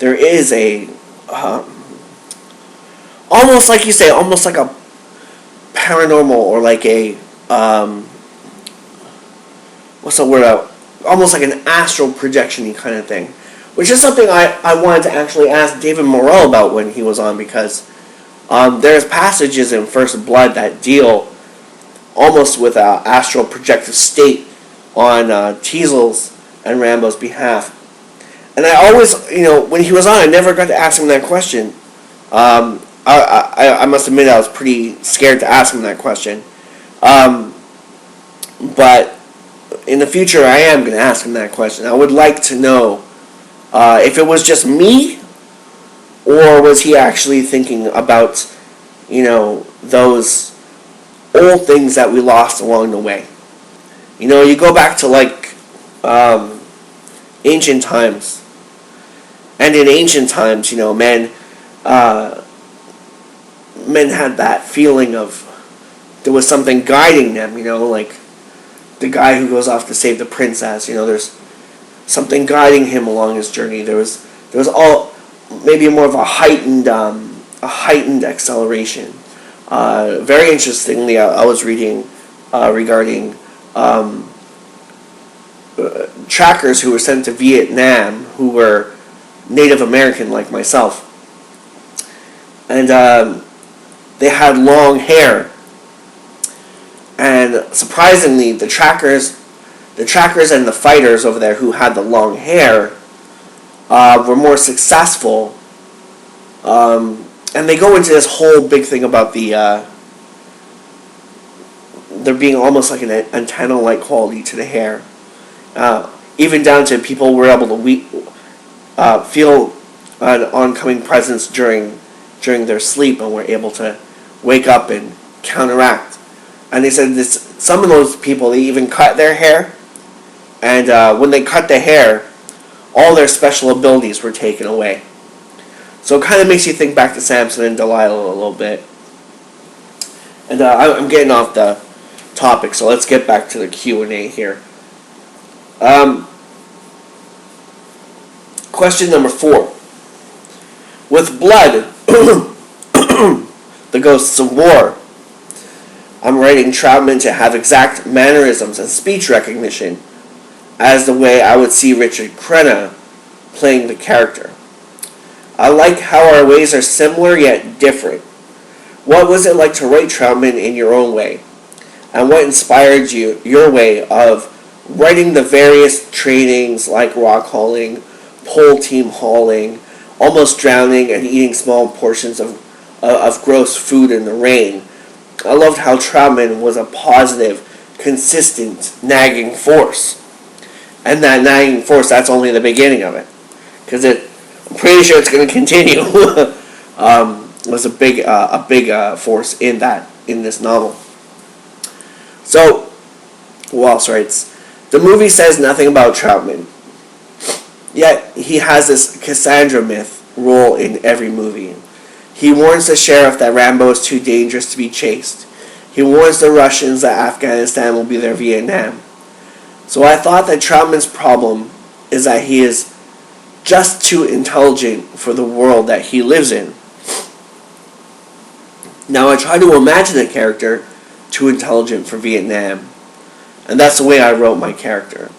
there is a almost like you say, almost like a paranormal or like a what's the word out? Almost like an astral projection-y kind of thing, which is something I wanted to actually ask David Morrell about when he was on, because there's passages in First Blood that deal almost with an astral projective state on Teasel's and Rambo's behalf. And I always, when he was on, I never got to ask him that question. I must admit I was pretty scared to ask him that question. But in the future, I am going to ask him that question. I would like to know if it was just me, or was he actually thinking about, those old things that we lost along the way. You go back to like ancient times, and in ancient times, men had that feeling of there was something guiding them, like the guy who goes off to save the princess, there's something guiding him along his journey. There was all maybe more of a heightened acceleration. Very interestingly, I was reading regarding trackers who were sent to Vietnam who were Native American like myself, and they had long hair. And surprisingly, the trackers and the fighters over there who had the long hair were more successful. And they go into this whole big thing about there being almost like an antenna-like quality to the hair. Even down to people were able to feel an oncoming presence during their sleep, and were able to wake up and counteract. And they said some of those people, they even cut their hair, and when they cut the hair, all their special abilities were taken away. So it kind of makes you think back to Samson and Delilah a little bit. And I'm getting off the topic, so let's get back to the Q&A here. Question number 4. With Blood, The Ghosts of War, I'm writing Troutman to have exact mannerisms and speech recognition as the way I would see Richard Crenna playing the character. I like how our ways are similar yet different. What was it like to write Troutman in your own way? And what inspired your way of writing the various trainings like rock hauling, pole team hauling, almost drowning, and eating small portions of gross food in the rain? I loved how Troutman was a positive, consistent, nagging force. And that nagging force, that's only the beginning of it. Because I'm pretty sure it's going to continue. Was a big force in this novel. So, Wallace writes, the movie says nothing about Troutman, yet he has this Cassandra myth role in every movie. He warns the sheriff that Rambo is too dangerous to be chased. He warns the Russians that Afghanistan will be their Vietnam. So I thought that Troutman's problem is that he is just too intelligent for the world that he lives in. Now I try to imagine a character too intelligent for Vietnam, and that's the way I wrote my character.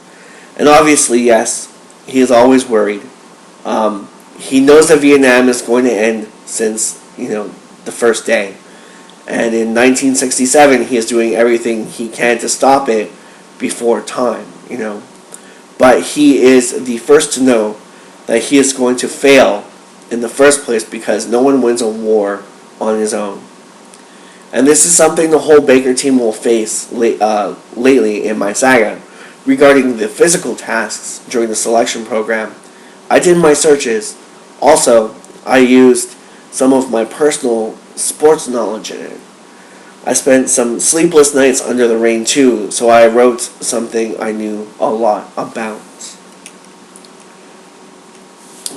And obviously, yes, he is always worried. He knows that Vietnam is going to end since, the first day. And in 1967, he is doing everything he can to stop it before time, But he is the first to know that he is going to fail in the first place, because no one wins a war on his own. And this is something the whole Baker team will face lately in my saga. Regarding the physical tasks during the selection program, I did my searches. Also, I used some of my personal sports knowledge in it. I spent some sleepless nights under the rain too, so I wrote something I knew a lot about.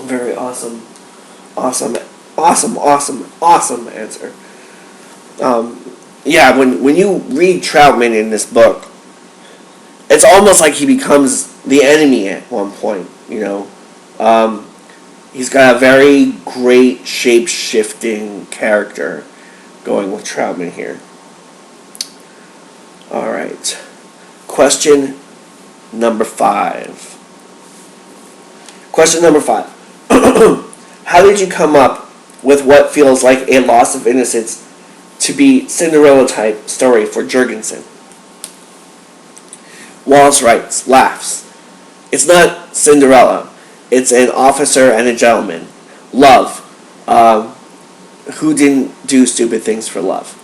Very awesome answer. When you read Troutman in this book, it's almost like he becomes the enemy at one point, he's got a very great shape-shifting character going with Troutman here. Alright. Question number 5. Question number 5. How did you come up with what feels like a loss of innocence to be Cinderella-type story for Jurgensen? Wallace writes, laughs. It's not Cinderella. It's an officer and a gentleman. Love. Who didn't do stupid things for love?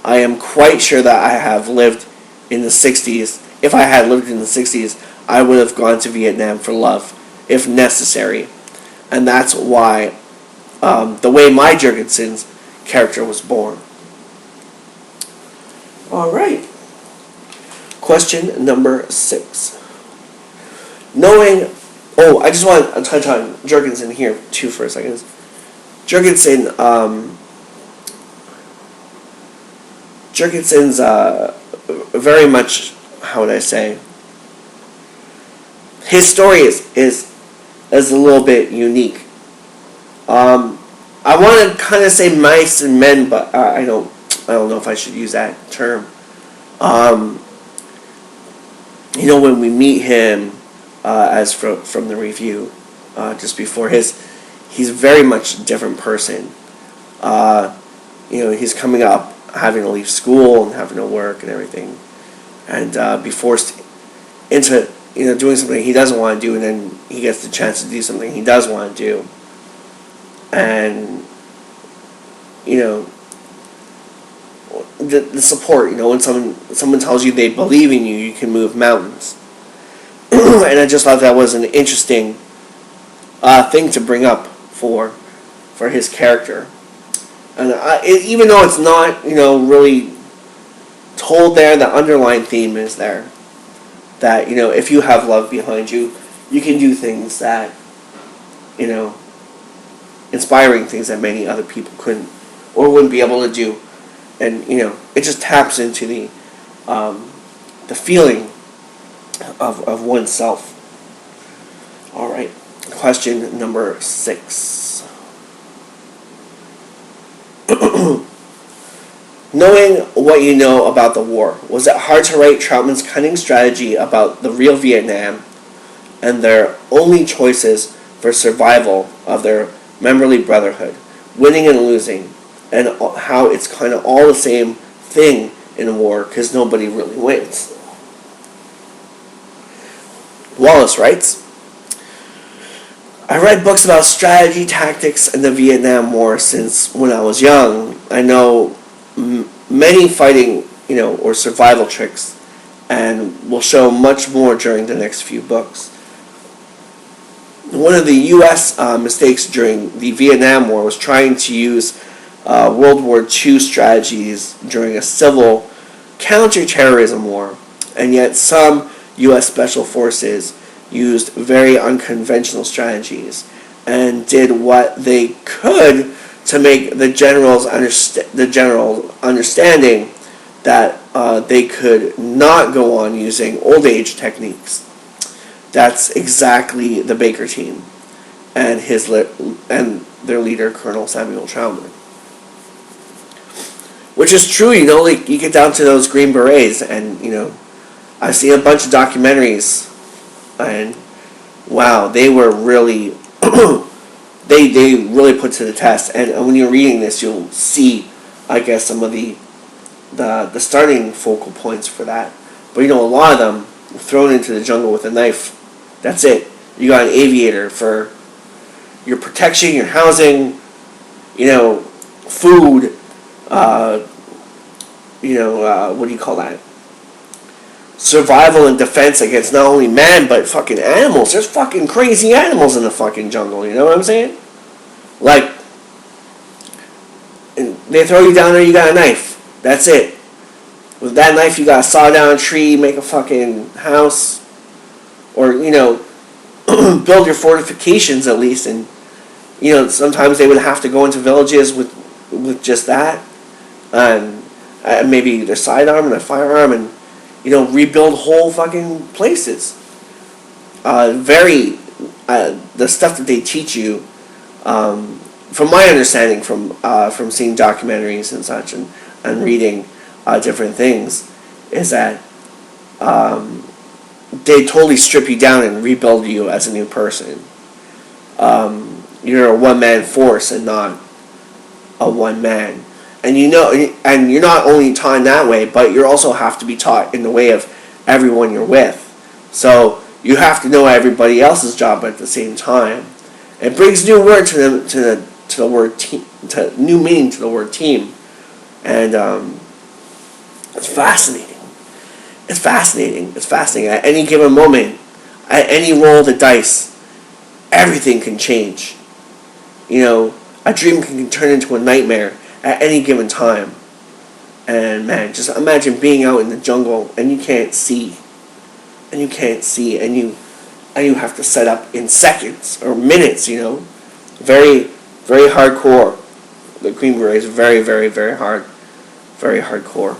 I am quite sure that I have lived in the 60s. If I had lived in the 60s, I would have gone to Vietnam for love, if necessary. And that's why, the way my Jurgensen's character was born. Alright. Question number 6. Knowing... Oh, I just want to touch on Jurgensen here, too, for a second. Jurgensen's very much, how would I say, his story is a little bit unique. I want to kind of say mice and men, but I don't know if I should use that term. When we meet him, as from the review, just before he's very much a different person. He's coming up, having to leave school and having to work and everything, and be forced into doing something he doesn't want to do, and then he gets the chance to do something he does want to do, and the support. When someone tells you they believe in you, you can move mountains. And I just thought that was an interesting thing to bring up for his character. And even though it's not, really told there, the underlying theme is there. That, if you have love behind you, you can do things that, inspiring things that many other people couldn't or wouldn't be able to do. And, it just taps into the feeling of oneself. Alright, question number 6. Knowing what you know about the war, was it hard to write Troutman's cunning strategy about the real Vietnam and their only choices for survival of their memberly brotherhood, winning and losing, and how it's kind of all the same thing in war because nobody really wins? Wallace writes, I read books about strategy, tactics, and the Vietnam War since when I was young. I know many fighting, or survival tricks, and will show much more during the next few books. One of the U.S. Mistakes during the Vietnam War was trying to use World War II strategies during a civil counterterrorism war, and yet some U.S. Special Forces used very unconventional strategies and did what they could to make the generals understanding that they could not go on using old age techniques. That's exactly the Baker team and and their leader, Colonel Samuel Troutman. Which is true, you get down to those Green Berets, and I've seen a bunch of documentaries, and wow, they were really they really put to the test. And when you're reading this, you'll see, I guess, some of the starting focal points for that. But a lot of them were thrown into the jungle with a knife. That's it. You got an aviator for your protection, your housing, food, what do you call that? Survival and defense against not only man, but fucking animals. There's fucking crazy animals in the fucking jungle, you know what I'm saying? Like, they throw you down there, you got a knife. That's it. With that knife, you gotta saw down a tree, make a fucking house, or, build your fortifications at least, and, sometimes they would have to go into villages with just that, and maybe their sidearm and a firearm, and rebuild whole fucking places. The stuff that they teach you From my understanding, from seeing documentaries and such, and reading different things, is that they totally strip you down and rebuild you as a new person. You're a one-man force and not a one-man. And and you're not only taught in that way, but you also have to be taught in the way of everyone you're with. So you have to know everybody else's job at the same time. It brings new word to the word team, to new meaning to the word team, and it's fascinating. It's fascinating. It's fascinating. At any given moment, at any roll of the dice, everything can change. A dream can turn into a nightmare at any given time. And man, just imagine being out in the jungle and you can't see. And you have to set up in seconds or minutes, Very, very hardcore. The Green Beret is very, very, very hard. Very hardcore.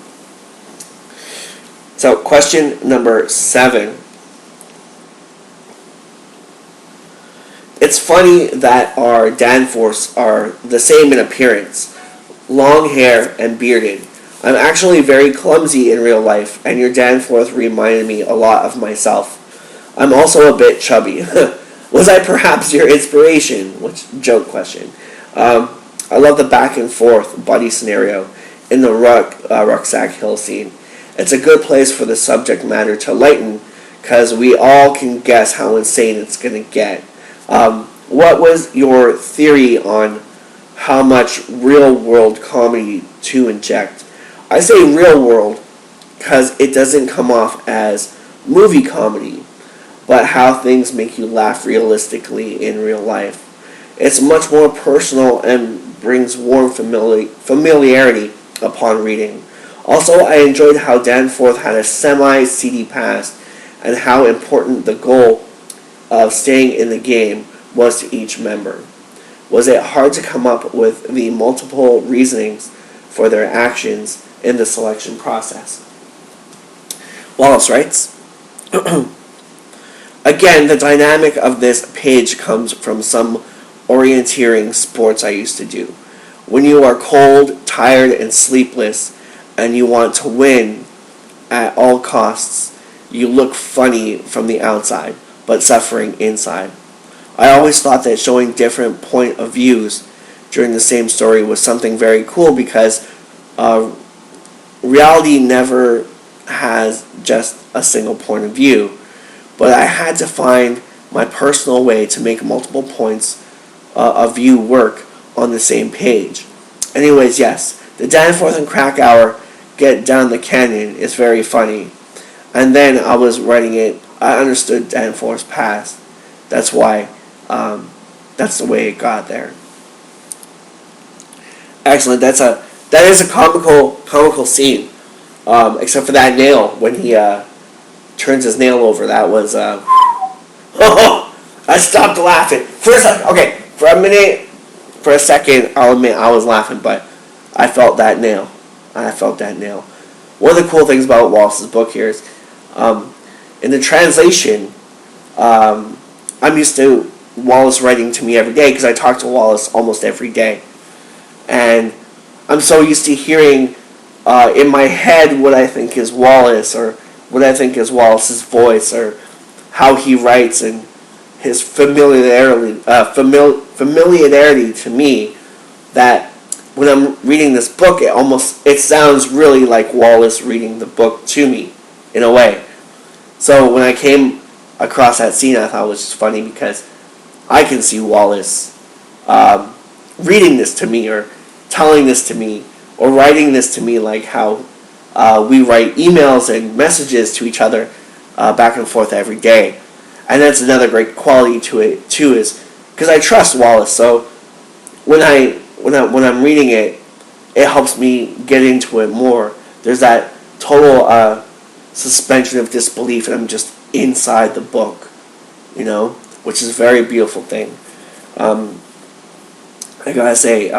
So, question number 7. It's funny that our Danforths are the same in appearance. Long hair and bearded. I'm actually very clumsy in real life, and your Danforth reminded me a lot of myself. I'm also a bit chubby. Was I perhaps your inspiration? Joke question. I love the back and forth buddy scenario in the Rucksack Hill scene. It's a good place for the subject matter to lighten, because we all can guess how insane it's going to get. What was your theory on how much real-world comedy to inject? I say real-world because it doesn't come off as movie comedy, but how things make you laugh realistically in real life. It's much more personal and brings warm familiarity upon reading. Also, I enjoyed how Danforth had a semi-seedy past and how important the goal of staying in the game was to each member. Was it hard to come up with the multiple reasonings for their actions in the selection process? Wallace writes, again, the dynamic of this page comes from some orienteering sports I used to do. When you are cold, tired, and sleepless, and you want to win at all costs, you look funny from the outside, but suffering inside. I always thought that showing different point of views during the same story was something very cool, because reality never has just a single point of view. But I had to find my personal way to make multiple points of view work on the same page. Anyways, yes, the Danforth and Krakauer get down the canyon is very funny. And then I was writing it, I understood Danforth's past. That's why, that's the way it got there. Excellent. That is a comical scene. Except for that nail when he turns his nail over. That was I stopped laughing for a second. Okay, for a second, I'll admit I was laughing, but I felt that nail. One of the cool things about Wallace's book here is, in the translation, I'm used to Wallace writing to me every day because I talk to Wallace almost every day, and I'm so used to hearing in my head what I think is Wallace, or what I think is Wallace's voice, or how he writes, and his familiarity to me, that when I'm reading this book, it sounds really like Wallace reading the book to me, in a way. So when I came across that scene, I thought it was just funny because I can see Wallace reading this to me, or telling this to me, or writing this to me like how we write emails and messages to each other back and forth every day. And that's another great quality to it too, is because I trust Wallace. So when I'm reading it, it helps me get into it more. There's that total suspension of disbelief, and I'm just inside the book, which is a very beautiful thing. I gotta say,